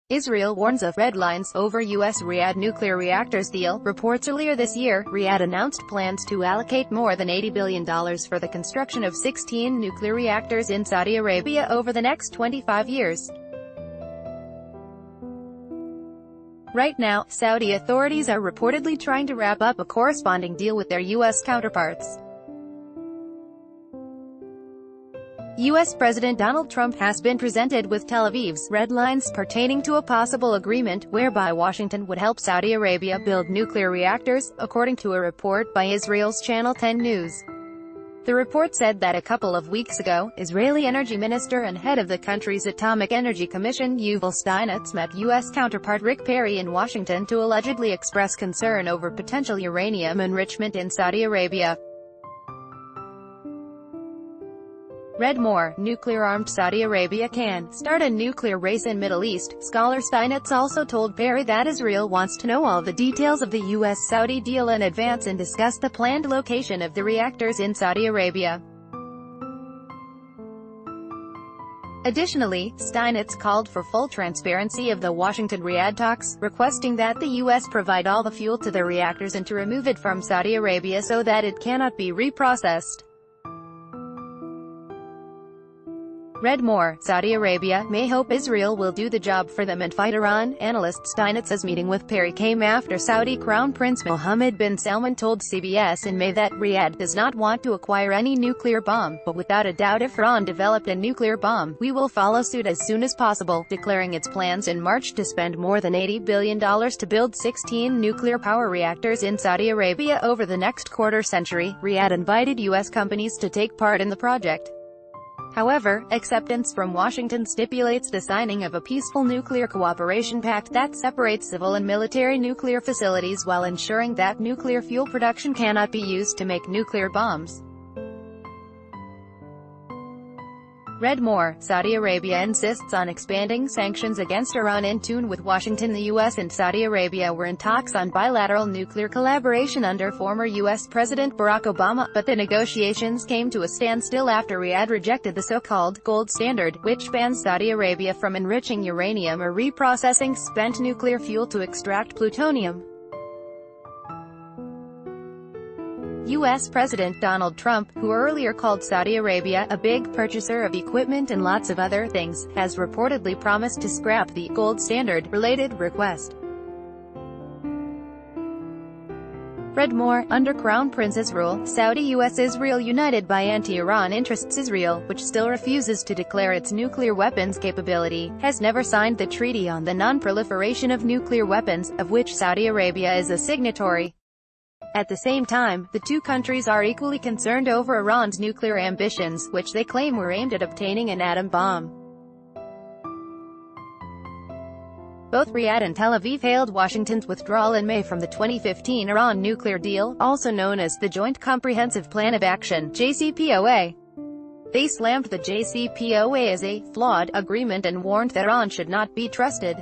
Israel warns of red lines over US-Riyadh nuclear reactors deal. Reports earlier this year, Riyadh announced plans to allocate more than $80 billion for the construction of 16 nuclear reactors in Saudi Arabia over the next 25 years. Right now, Saudi authorities are reportedly trying to wrap up a corresponding deal with their U.S. counterparts. U.S. President Donald Trump has been presented with Tel Aviv's red lines pertaining to a possible agreement whereby Washington would help Saudi Arabia build nuclear reactors, according to a report by Israel's Channel 10 News. The report said that a couple of weeks ago, Israeli Energy Minister and head of the country's Atomic Energy Commission Yuval Steinitz met U.S. counterpart Rick Perry in Washington to allegedly express concern over potential uranium enrichment in Saudi Arabia. Read more: nuclear-armed Saudi Arabia can start a nuclear race in Middle East. Scholar Steinitz also told Perry that Israel wants to know all the details of the U.S.-Saudi deal in advance and discuss the planned location of the reactors in Saudi Arabia. Additionally, Steinitz called for full transparency of the Washington-Riyadh talks, requesting that the U.S. provide all the fuel to the reactors and to remove it from Saudi Arabia so that it cannot be reprocessed. Read more: Saudi Arabia may hope Israel will do the job for them and fight Iran. Analyst Steinitz's meeting with Perry came after Saudi Crown Prince Mohammed bin Salman told CBS in May that Riyadh does not want to acquire any nuclear bomb, but without a doubt if Iran developed a nuclear bomb, we will follow suit as soon as possible, declaring its plans in March to spend more than $80 billion to build 16 nuclear power reactors in Saudi Arabia over the next quarter century. Riyadh invited U.S. companies to take part in the project. However, acceptance from Washington stipulates the signing of a peaceful nuclear cooperation pact that separates civil and military nuclear facilities while ensuring that nuclear fuel production cannot be used to make nuclear bombs. Read more: Saudi Arabia insists on expanding sanctions against Iran. In tune with Washington, the U.S. and Saudi Arabia were in talks on bilateral nuclear collaboration under former U.S. President Barack Obama, but the negotiations came to a standstill after Riyadh rejected the so-called gold standard, which bans Saudi Arabia from enriching uranium or reprocessing spent nuclear fuel to extract plutonium. U.S. President Donald Trump, who earlier called Saudi Arabia a big purchaser of equipment and lots of other things, has reportedly promised to scrap the gold standard-related request. Read more: under Crown Prince's rule, Saudi-US-Israel united by anti-Iran interests. Israel, which still refuses to declare its nuclear weapons capability, has never signed the Treaty on the Non-Proliferation of Nuclear Weapons, of which Saudi Arabia is a signatory. At the same time, the two countries are equally concerned over Iran's nuclear ambitions, which they claim were aimed at obtaining an atom bomb. Both Riyadh and Tel Aviv hailed Washington's withdrawal in May from the 2015 Iran nuclear deal, also known as the Joint Comprehensive Plan of Action (JCPOA). They slammed the JCPOA as a flawed agreement and warned that Iran should not be trusted.